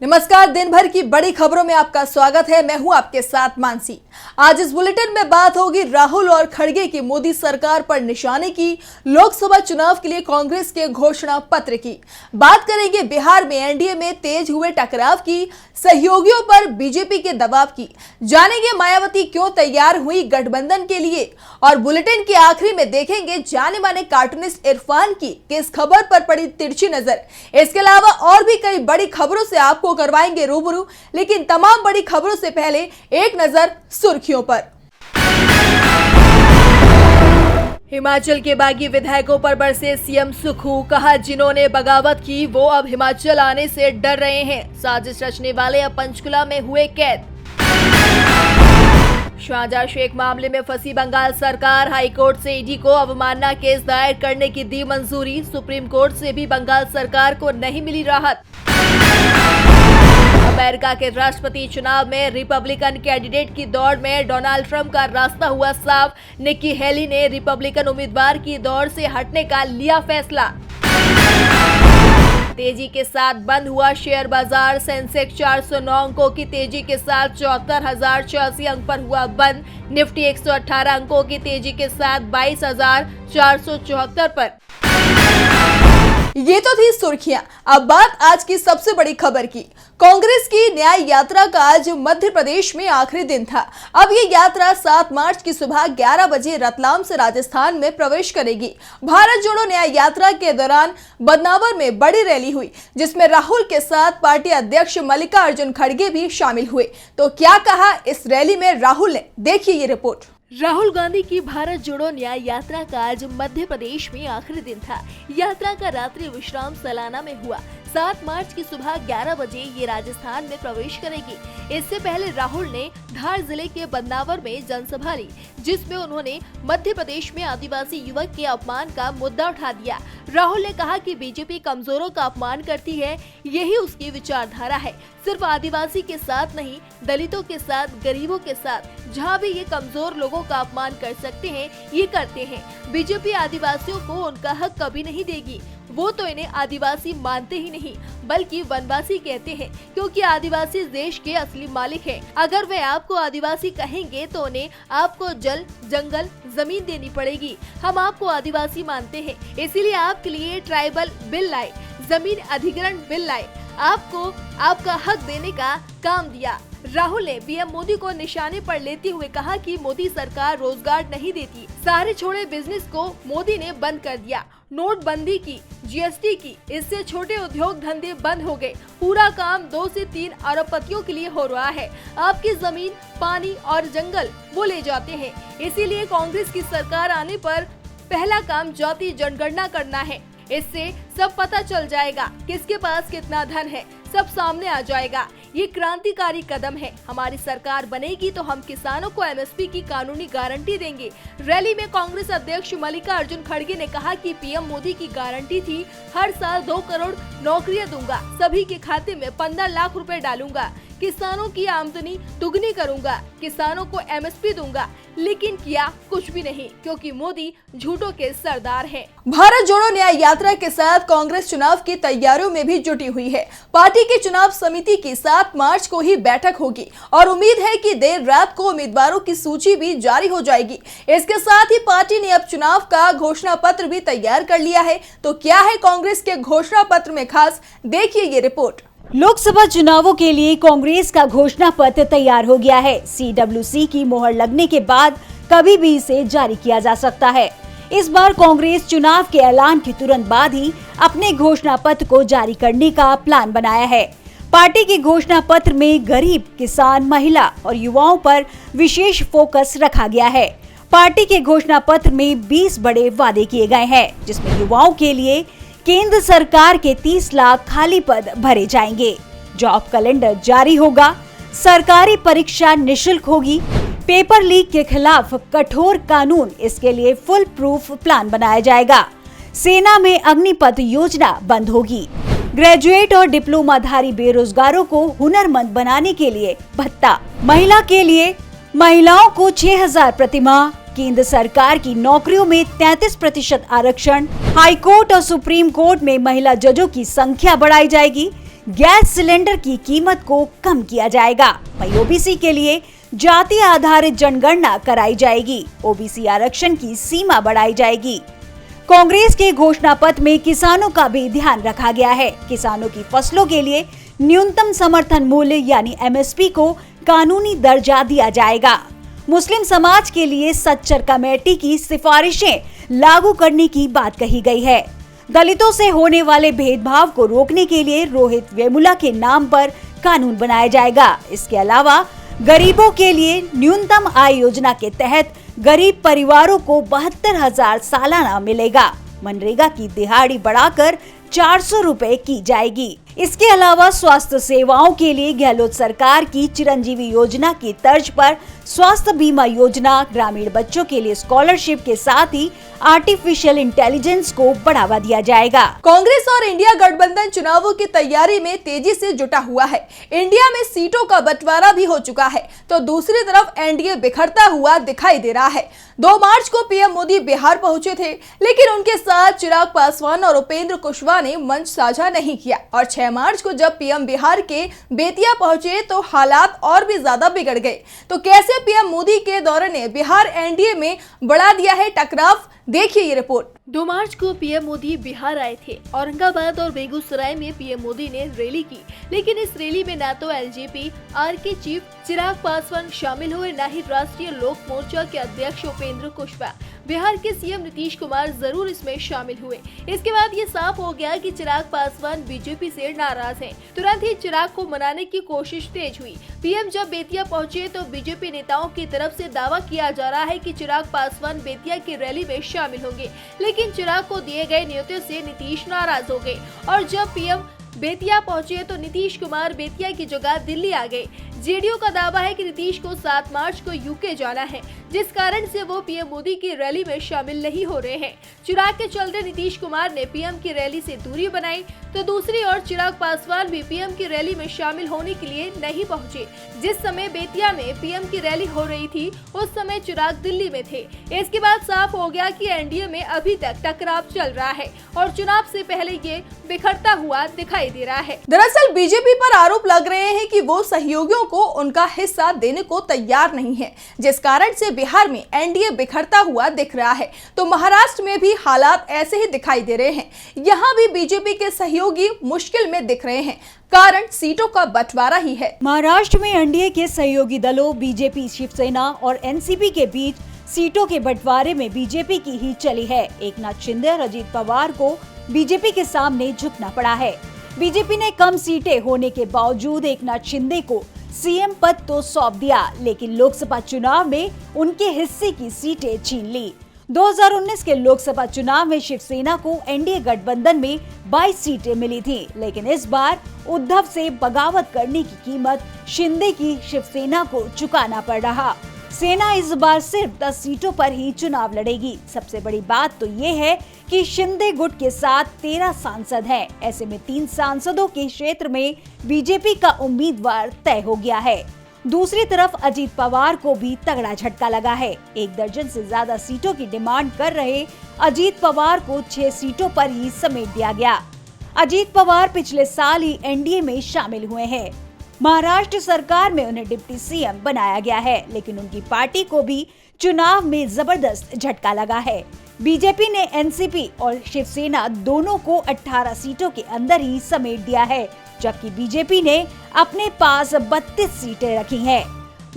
नमस्कार, दिन भर की बड़ी खबरों में आपका स्वागत है। मैं हूं आपके साथ मानसी। आज इस बुलेटिन में बात होगी राहुल और खड़गे की मोदी सरकार पर निशाने की, लोकसभा चुनाव के लिए कांग्रेस के घोषणा पत्र की। बात करेंगे बिहार में एनडीए में तेज हुए टकराव की, सहयोगियों पर बीजेपी के दबाव की, जानेंगे मायावती क्यों तैयार हुई गठबंधन के लिए, और बुलेटिन के आखिरी में देखेंगे जाने माने कार्टूनिस्ट इरफान की किस खबर पर पड़ी तिरछी नजर। इसके अलावा और भी कई बड़ी खबरों से आपको करवाएंगे रूबरू, लेकिन तमाम बड़ी खबरों से पहले एक नजर सुर्खियों पर। हिमाचल के बागी विधायकों पर बरसे सीएम सुखू, कहा जिन्होंने बगावत की वो अब हिमाचल आने से डर रहे हैं। साजिश रचने वाले अब पंचकुला में हुए कैद। शाहजहां शेख मामले में फंसी बंगाल सरकार, हाईकोर्ट से ईडी को अवमानना केस दायर करने की दी मंजूरी। सुप्रीम कोर्ट से भी बंगाल सरकार को नहीं मिली राहत। अमेरिका के राष्ट्रपति चुनाव में रिपब्लिकन कैंडिडेट की दौड़ में डोनाल्ड ट्रंप का रास्ता हुआ साफ। निक्की हेली ने रिपब्लिकन उम्मीदवार की दौड़ से हटने का लिया फैसला। तेजी के साथ बंद हुआ शेयर बाजार, सेंसेक्स 409 अंकों की तेजी के साथ 74,086 अंक पर हुआ बंद। निफ्टी 118 अंकों की तेजी के साथ 22,474 पर। ये तो थी सुर्खियां। अब बात आज की सबसे बड़ी खबर की। कांग्रेस की न्याय यात्रा का आज मध्य प्रदेश में आखिरी दिन था। अब ये यात्रा 7 मार्च की सुबह 11 बजे रतलाम से राजस्थान में प्रवेश करेगी। भारत जोड़ो न्याय यात्रा के दौरान बदनावर में बड़ी रैली हुई, जिसमें राहुल के साथ पार्टी अध्यक्ष मल्लिकार्जुन खड़गे भी शामिल हुए। तो क्या कहा इस रैली में राहुल ने, देखिए ये रिपोर्ट। राहुल गांधी की भारत जोड़ो न्याय यात्रा का आज मध्य प्रदेश में आखिरी दिन था। यात्रा का रात्रि विश्राम सलाना में हुआ। 7 मार्च की सुबह 11 बजे ये राजस्थान में प्रवेश करेगी। इससे पहले राहुल ने धार जिले के बदनावर में जनसभा ली, जिसमें उन्होंने मध्य प्रदेश में आदिवासी युवक के अपमान का मुद्दा उठा दिया। राहुल ने कहा कि बीजेपी कमजोरों का अपमान करती है, यही उसकी विचारधारा है। सिर्फ आदिवासी के साथ नहीं, दलितों के साथ, गरीबों के साथ, जहाँ भी ये कमजोर लोगों का अपमान कर सकते हैं, ये करते हैं। बीजेपी आदिवासियों को उनका हक कभी नहीं देगी। वो तो इन्हें आदिवासी मानते ही नहीं, बल्कि वनवासी कहते हैं, क्योंकि आदिवासी देश के असली मालिक हैं। अगर वे आपको आदिवासी कहेंगे तो उन्हें आपको जल, जंगल, जमीन देनी पड़ेगी। हम आपको आदिवासी मानते हैं, इसीलिए आपके लिए ट्राइबल बिल लाए, जमीन अधिग्रहण बिल लाए, आपको आपका हक देने का काम दिया। राहुल ने पीएम मोदी को निशाने पर लेते हुए कहा कि मोदी सरकार रोजगार नहीं देती, सारे छोटे बिजनेस को मोदी ने बंद कर दिया। नोटबंदी की, जीएसटी की, इससे छोटे उद्योग धंधे बंद हो गए। पूरा काम 2 से 3 अरबपतियों के लिए हो रहा है। आपकी जमीन, पानी और जंगल वो ले जाते हैं। इसीलिए कांग्रेस की सरकार आने पर पहला काम जाति जनगणना करना है। इससे सब पता चल जाएगा किसके पास कितना धन है, सब सामने आ जाएगा। ये क्रांतिकारी कदम है। हमारी सरकार बनेगी तो हम किसानों को एमएसपी की कानूनी गारंटी देंगे। रैली में कांग्रेस अध्यक्ष मल्लिकार्जुन खड़गे ने कहा कि पीएम मोदी की गारंटी थी, हर साल 2 करोड़ नौकरियां दूंगा, सभी के खाते में 15 लाख रुपए डालूंगा, किसानों की आमदनी दुगनी करूंगा, किसानों को एमएसपी दूंगा। लेकिन किया कुछ भी नहीं, क्योंकि मोदी झूठों के सरदार हैं। भारत जोड़ो न्याय यात्रा के साथ कांग्रेस चुनाव की तैयारियों में भी जुटी हुई है। पार्टी की चुनाव समिति की 7 मार्च को ही बैठक होगी और उम्मीद है कि देर रात को उम्मीदवारों की सूची भी जारी हो जाएगी। इसके साथ ही पार्टी ने अब चुनाव का घोषणा पत्र भी तैयार कर लिया है। तो क्या है कांग्रेस के घोषणा पत्र में खास, देखिए ये रिपोर्ट। लोकसभा चुनावों के लिए कांग्रेस का घोषणा पत्र तैयार हो गया है। सीडब्ल्यूसी की मोहर लगने के बाद कभी भी इसे जारी किया जा सकता है। इस बार कांग्रेस चुनाव के ऐलान के तुरंत बाद ही अपने घोषणा पत्र को जारी करने का प्लान बनाया है। पार्टी के घोषणा पत्र में गरीब, किसान, महिला और युवाओं पर विशेष फोकस रखा गया है। पार्टी के घोषणा पत्र में 20 बड़े वादे किए गए हैं, जिसमें युवाओं के लिए केंद्र सरकार के 30 लाख खाली पद भरे जाएंगे, जॉब कैलेंडर जारी होगा, सरकारी परीक्षा निशुल्क होगी, पेपर लीक के खिलाफ कठोर कानून, इसके लिए फुल प्रूफ प्लान बनाया जाएगा, सेना में अग्निपथ योजना बंद होगी, ग्रेजुएट और डिप्लोमाधारी बेरोजगारों को हुनरमंद बनाने के लिए भत्ता, महिला के लिए महिलाओं को 6,000 प्रतिमाह, केंद्र सरकार की नौकरियों में 33% आरक्षण, हाई कोर्ट और सुप्रीम कोर्ट में महिला जजों की संख्या बढ़ाई जाएगी, गैस सिलेंडर की कीमत को कम किया जाएगा। वहीं ओबीसी के लिए जाति आधारित जनगणना कराई जाएगी। ओबीसी आरक्षण की सीमा बढ़ाई जाएगी। कांग्रेस के घोषणा पत्र में किसानों का भी ध्यान रखा गया है। किसानों की फसलों के लिए न्यूनतम समर्थन मूल्य यानी एमएसपी को कानूनी दर्जा दिया जाएगा। मुस्लिम समाज के लिए सच्चर कमेटी की सिफारिशें लागू करने की बात कही गई है। दलितों से होने वाले भेदभाव को रोकने के लिए रोहित वेमुला के नाम पर कानून बनाया जाएगा। इसके अलावा गरीबों के लिए न्यूनतम आय योजना के तहत गरीब परिवारों को 72,000 सालाना मिलेगा। मनरेगा की दिहाड़ी बढ़ाकर 400 रुपए की जाएगी। इसके अलावा स्वास्थ्य सेवाओं के लिए गहलोत सरकार की चिरंजीवी योजना की तर्ज पर स्वास्थ्य बीमा योजना, ग्रामीण बच्चों के लिए स्कॉलरशिप के साथ ही आर्टिफिशियल इंटेलिजेंस को बढ़ावा दिया जाएगा। कांग्रेस और इंडिया गठबंधन चुनावों की तैयारी में तेजी से जुटा हुआ है। इंडिया में सीटों का बंटवारा भी हो चुका है, तो दूसरी तरफ एनडीए बिखरता हुआ दिखाई दे रहा है। 2 मार्च को पीएम मोदी बिहार पहुंचे थे, लेकिन उनके साथ चिराग पासवान और उपेंद्र कुशवाहा ने मंच साझा नहीं किया। और 6 मार्च को जब पीएम बिहार के बेतिया पहुंचे तो हालात और भी ज्यादा बिगड़ गए। तो कैसे पीएम मोदी के दौरे ने बिहार एनडीए में बढ़ा दिया है टकराव, देखिए ये रिपोर्ट। 2 मार्च को पीएम मोदी बिहार आए थे। औरंगाबाद और बेगूसराय में पीएम मोदी ने रैली की, लेकिन इस रैली में न तो एलजेपी आर के चीफ चिराग पासवान शामिल हुए, न ही राष्ट्रीय लोक मोर्चा के अध्यक्ष उपेंद्र कुशवाहा। बिहार के सीएम नीतीश कुमार जरूर इसमें शामिल हुए। इसके बाद ये साफ हो गया कि चिराग पासवान बीजेपी से नाराज हैं। तुरंत ही चिराग को मनाने की कोशिश तेज हुई। पीएम जब बेतिया पहुंचे तो बीजेपी नेताओं की तरफ से दावा किया जा रहा है कि चिराग पासवान बेतिया की रैली में शामिल होंगे, लेकिन चिराग को दिए गए न्योते से नीतीश नाराज हो गए और जब पीएम बेतिया पहुंचे तो नीतीश कुमार बेतिया की जगह दिल्ली आ गए। जेडीयू का दावा है कि नीतीश को 7 मार्च को यूके जाना है, जिस कारण से वो पीएम मोदी की रैली में शामिल नहीं हो रहे हैं। चिराग के चलते नीतीश कुमार ने पीएम की रैली से दूरी बनाई, तो दूसरी ओर चिराग पासवान भी पीएम की रैली में शामिल होने के लिए नहीं पहुंचे। जिस समय बेतिया में पीएम की रैली हो रही थी, उस समय चिराग दिल्ली में थे। इसके बाद साफ हो गया कि एनडीए में अभी तक टकराव चल रहा है और चुनाव से पहले ये बिखरता हुआ दिखाई दे रहा है। दरअसल बीजेपी पर आरोप लग रहे हैं कि वो सहयोगियों को उनका हिस्सा देने को तैयार नहीं है, जिस कारण से बिहार में एनडीए बिखरता हुआ दिख रहा है। तो महाराष्ट्र में भी हालात ऐसे ही दिखाई दे रहे हैं। यहाँ भी बीजेपी के सहयोगी मुश्किल में दिख रहे हैं, कारण सीटों का बंटवारा ही है। महाराष्ट्र में एनडीए के सहयोगी दलों बीजेपी, शिवसेना और एनसीपी के बीच सीटों के बंटवारे में बीजेपी की ही चली है। एकनाथ शिंदे और अजीत पवार को बीजेपी के सामने झुकना पड़ा है। बीजेपी ने कम सीटें होने के बावजूद एकनाथ शिंदे को सीएम पद तो सौंप दिया, लेकिन लोकसभा चुनाव में उनके हिस्से की सीटें छीन ली। 2019 के लोकसभा चुनाव में शिवसेना को एनडीए गठबंधन में 22 सीटें मिली थी, लेकिन इस बार उद्धव से बगावत करने की कीमत शिंदे की शिवसेना को चुकाना पड़ रहा। सेना इस बार सिर्फ 10 सीटों पर ही चुनाव लड़ेगी। सबसे बड़ी बात तो ये है कि शिंदे गुट के साथ 13 सांसद हैं। ऐसे में 3 सांसदों के क्षेत्र में बीजेपी का उम्मीदवार तय हो गया है। दूसरी तरफ अजीत पवार को भी तगड़ा झटका लगा है। 1 दर्जन से ज्यादा सीटों की डिमांड कर रहे अजीत पवार को 6 सीटों पर ही समेट दिया गया। अजीत पवार पिछले साल ही एनडीए में शामिल हुए हैं। महाराष्ट्र सरकार में उन्हें डिप्टी सीएम बनाया गया है, लेकिन उनकी पार्टी को भी चुनाव में जबरदस्त झटका लगा है। बीजेपी ने एनसीपी और शिवसेना दोनों को 18 सीटों के अंदर ही समेट दिया है, जबकि बीजेपी ने अपने पास 32 सीटें रखी हैं।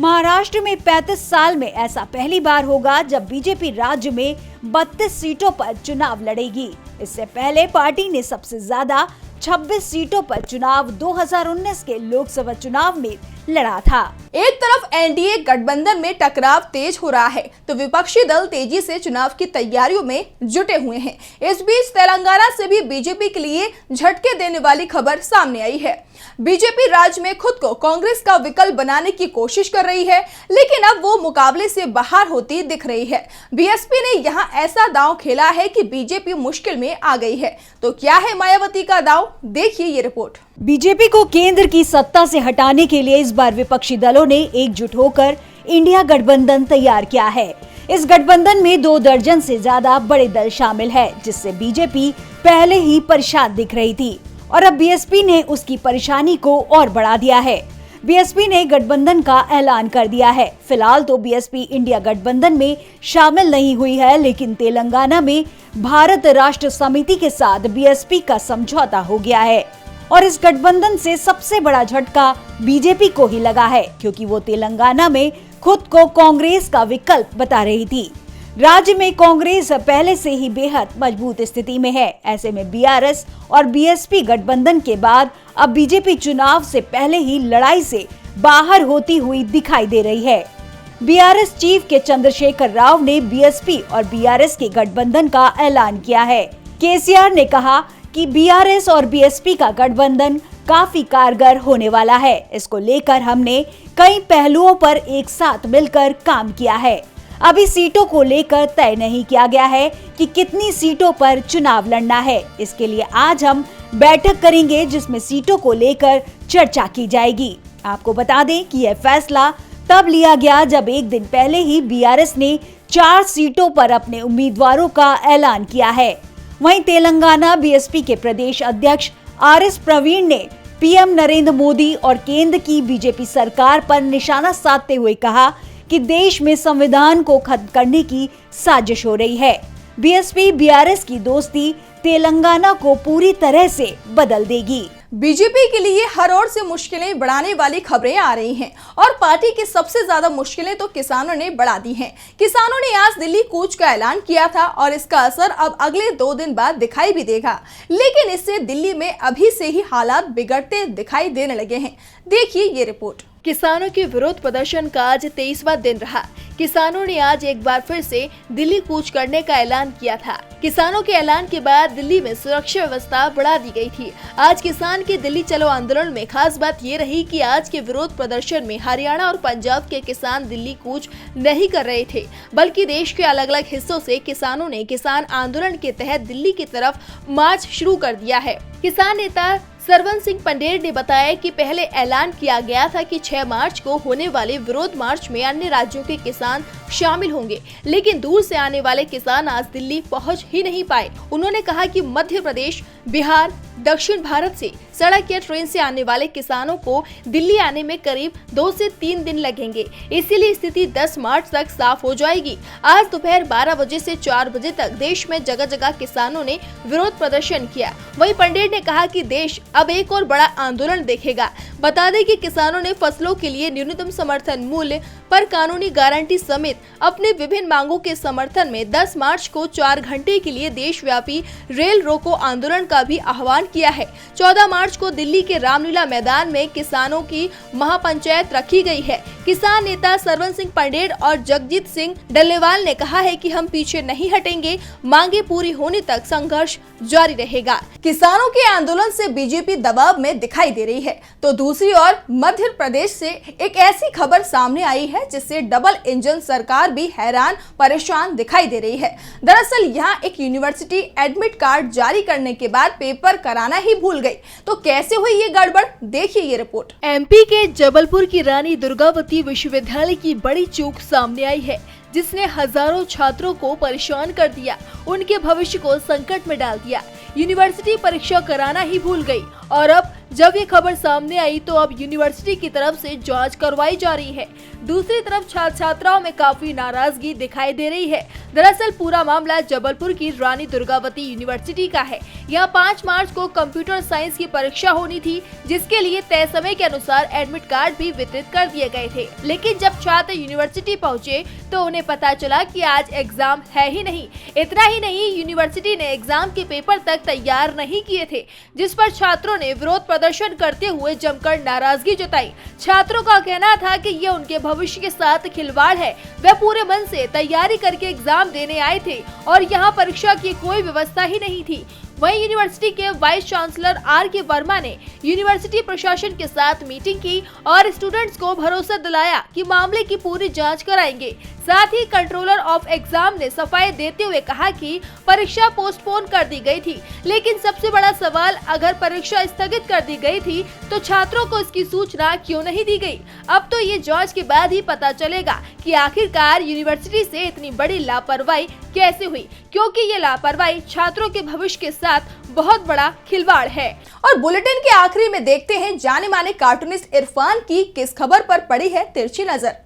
महाराष्ट्र में 35 साल में ऐसा पहली बार होगा जब बीजेपी राज्य में 32 सीटों पर चुनाव लड़ेगी। इससे पहले पार्टी ने सबसे ज्यादा 26 सीटों पर चुनाव 2019 के लोकसभा चुनाव में लड़ा था। एक तरफ एनडीए गठबंधन में टकराव तेज हो रहा है, तो विपक्षी दल तेजी से चुनाव की तैयारियों में जुटे हुए हैं। इस बीच तेलंगाना से भी बीजेपी के लिए झटके देने वाली खबर सामने आई है। बीजेपी राज्य में खुद को कांग्रेस का विकल्प बनाने की कोशिश कर रही है, लेकिन अब वो मुकाबले से बाहर होती दिख रही है। बीएसपी ने यहाँ ऐसा दांव खेला है कि बीजेपी मुश्किल में आ गई है। तो क्या है मायावती का दांव, देखिए ये रिपोर्ट। बीजेपी को केंद्र की सत्ता से हटाने के लिए इस बार विपक्षी दलों ने एकजुट होकर इंडिया गठबंधन तैयार किया है। इस गठबंधन में 2 दर्जन से ज्यादा बड़े दल शामिल है, जिससे बीजेपी पहले ही परेशान दिख रही थी और अब बीएसपी ने उसकी परेशानी को और बढ़ा दिया है। बीएसपी ने गठबंधन का ऐलान कर दिया है। फिलहाल तो बीएसपी इंडिया गठबंधन में शामिल नहीं हुई है, लेकिन तेलंगाना में भारत राष्ट्र समिति के साथ बीएसपी का समझौता हो गया है और इस गठबंधन से सबसे बड़ा झटका बीजेपी को ही लगा है, क्योंकि वो तेलंगाना में खुद को कांग्रेस का विकल्प बता रही थी। राज्य में कांग्रेस पहले से ही बेहद मजबूत स्थिति में है। ऐसे में बीआरएस और बीएसपी गठबंधन के बाद अब बीजेपी चुनाव से पहले ही लड़ाई से बाहर होती हुई दिखाई दे रही है। बीआरएस चीफ के चंद्रशेखर राव ने बीएसपी और बीआरएस के गठबंधन का ऐलान किया है। केसीआर ने कहा कि बीआरएस और बीएसपी का गठबंधन काफी कारगर होने वाला है। इसको लेकर हमने कई पहलुओं पर एक साथ मिलकर काम किया है। अभी सीटों को लेकर तय नहीं किया गया है कि कितनी सीटों पर चुनाव लड़ना है। इसके लिए आज हम बैठक करेंगे जिसमें सीटों को लेकर चर्चा की जाएगी। आपको बता दें कि यह फैसला तब लिया गया जब एक दिन पहले ही बीआरएस ने 4 सीटों पर अपने उम्मीदवारों का ऐलान किया है। वहीं तेलंगाना बीएसपी के प्रदेश अध्यक्ष आरएस प्रवीण ने पीएम नरेंद्र मोदी और केंद्र की बीजेपी सरकार पर निशाना साधते हुए कहा कि देश में संविधान को खत्म करने की साजिश हो रही है। बीएसपी बीआरएस की दोस्ती तेलंगाना को पूरी तरह से बदल देगी। बीजेपी के लिए हर ओर से मुश्किलें बढ़ाने वाली खबरें आ रही हैं और पार्टी की सबसे ज्यादा मुश्किलें तो किसानों ने बढ़ा दी हैं। किसानों ने आज दिल्ली कूच का ऐलान किया था और इसका असर अब अगले 2 दिन बाद दिखाई भी देगा, लेकिन इससे दिल्ली में अभी से ही हालात बिगड़ते दिखाई देने लगे हैं। देखिए ये रिपोर्ट। किसानों के विरोध प्रदर्शन का आज 23वां दिन रहा। किसानों ने आज एक बार फिर से दिल्ली कूच करने का ऐलान किया था। किसानों के ऐलान के बाद दिल्ली में सुरक्षा व्यवस्था बढ़ा दी गई थी। आज किसान के दिल्ली चलो आंदोलन में खास बात ये रही कि आज के विरोध प्रदर्शन में हरियाणा और पंजाब के किसान दिल्ली कूच नहीं कर रहे थे, बल्कि देश के अलग अलग हिस्सों से किसानों ने किसान आंदोलन के तहत दिल्ली की तरफ मार्च शुरू कर दिया है। किसान नेता सरवन सिंह पंडेर ने बताया कि पहले ऐलान किया गया था कि 6 मार्च को होने वाले विरोध मार्च में अन्य राज्यों के किसान शामिल होंगे, लेकिन दूर से आने वाले किसान आज दिल्ली पहुंच ही नहीं पाए। उन्होंने कहा कि मध्य प्रदेश, बिहार, दक्षिण भारत से सड़क या ट्रेन से आने वाले किसानों को दिल्ली आने में करीब 2 से 3 दिन लगेंगे, इसीलिए स्थिति 10 मार्च तक साफ हो जाएगी। आज दोपहर 12 बजे से 4 बजे तक देश में जगह जगह किसानों ने विरोध प्रदर्शन किया। वहीं पंडेर ने कहा कि देश अब एक और बड़ा आंदोलन देखेगा। बता दें कि किसानों ने फसलों के लिए न्यूनतम समर्थन मूल्य पर कानूनी गारंटी समेत अपने विभिन्न मांगों के समर्थन में 10 मार्च को 4 घंटे के लिए देशव्यापी रेल रोको आंदोलन का भी आह्वान किया है। 14 मार्च को दिल्ली के रामलीला मैदान में किसानों की महापंचायत रखी गई है। किसान नेता सरवन सिंह पंडेर और जगजीत सिंह डल्लेवाल ने कहा है कि हम पीछे नहीं हटेंगे, मांगे पूरी होने तक संघर्ष जारी रहेगा। किसानों के आंदोलन से बीजेपी दबाव में दिखाई दे रही है, तो दूसरी ओर मध्य प्रदेश से एक ऐसी खबर सामने आई है जिससे डबल इंजन सरकार भी हैरान परेशान दिखाई दे रही है। दरअसल यहाँ एक यूनिवर्सिटी एडमिट कार्ड जारी करने के बाद पेपर कराना ही भूल गई, तो कैसे हुई ये गड़बड़, देखिए ये रिपोर्ट। एमपी के जबलपुर की रानी दुर्गावती विश्वविद्यालय की बड़ी चूक सामने आई है, जिसने हजारों छात्रों को परेशान कर दिया, उनके भविष्य को संकट में डाल दिया। यूनिवर्सिटी परीक्षा कराना ही भूल गई और अब जब ये खबर सामने आई तो अब यूनिवर्सिटी की तरफ से जांच करवाई जा रही है। दूसरी तरफ छात्र छात्राओं में काफी नाराजगी दिखाई दे रही है। दरअसल पूरा मामला जबलपुर की रानी दुर्गावती यूनिवर्सिटी का है। यहाँ 5 मार्च को कंप्यूटर साइंस की परीक्षा होनी थी, जिसके लिए तय समय के अनुसार एडमिट कार्ड भी वितरित कर दिए गए थे, लेकिन जब छात्र यूनिवर्सिटी पहुँचे तो उन्हें पता चला कि आज एग्जाम है ही नहीं। इतना ही नहीं, यूनिवर्सिटी ने एग्जाम के पेपर तक तैयार नहीं किए थे, जिस पर छात्रों ने विरोध प्रदर्शन करते हुए जमकर नाराजगी जताई। छात्रों का कहना था कि ये उनके भविष्य के साथ खिलवाड़ है। वे पूरे मन से तैयारी करके एग्जाम देने आए थे और यहाँ परीक्षा की कोई व्यवस्था ही नहीं थी। वहीं यूनिवर्सिटी के वाइस चांसलर आर.के. वर्मा ने यूनिवर्सिटी प्रशासन के साथ मीटिंग की और स्टूडेंट्स को भरोसा दिलाया कि मामले की पूरी जांच कराएंगे। साथ ही कंट्रोलर ऑफ एग्जाम ने सफाई देते हुए कहा कि परीक्षा पोस्टपोन कर दी गई थी, लेकिन सबसे बड़ा सवाल, अगर परीक्षा स्थगित कर दी गई थी तो छात्रों को इसकी सूचना क्यों नहीं दी गई। अब तो ये जांच के बाद ही पता चलेगा कि आखिरकार यूनिवर्सिटी से इतनी बड़ी लापरवाही कैसे हुई, क्योंकि ये लापरवाही छात्रों के भविष्य के साथ बहुत बड़ा खिलवाड़ है। और बुलेटिन के आखिरी में देखते हैं जाने माने कार्टूनिस्ट इरफान की किस खबर पर पड़ी है तिरछी नजर।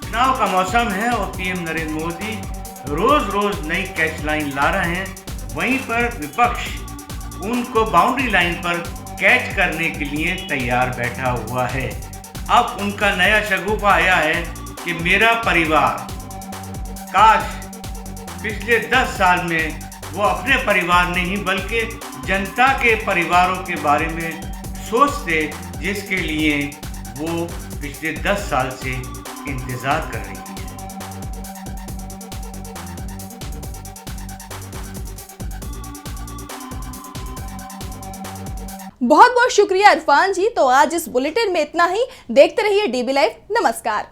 चुनाव का मौसम है और पीएम नरेंद्र मोदी रोज रोज नई कैच लाइन ला रहे हैं। वहीं पर विपक्ष उनको बाउंड्री लाइन पर कैच करने के लिए तैयार बैठा हुआ है। अब उनका नया शगुफा आया है कि मेरा परिवार, काश पिछले 10 साल में वो अपने परिवार नहीं बल्कि जनता के परिवारों के बारे में सोचते, जिसके लिए वो पिछले 10 साल से इंतजार कर रही है। बहुत बहुत शुक्रिया इरफान जी। तो आज इस बुलेटिन में इतना ही। देखते रहिए डीबी लाइव। नमस्कार।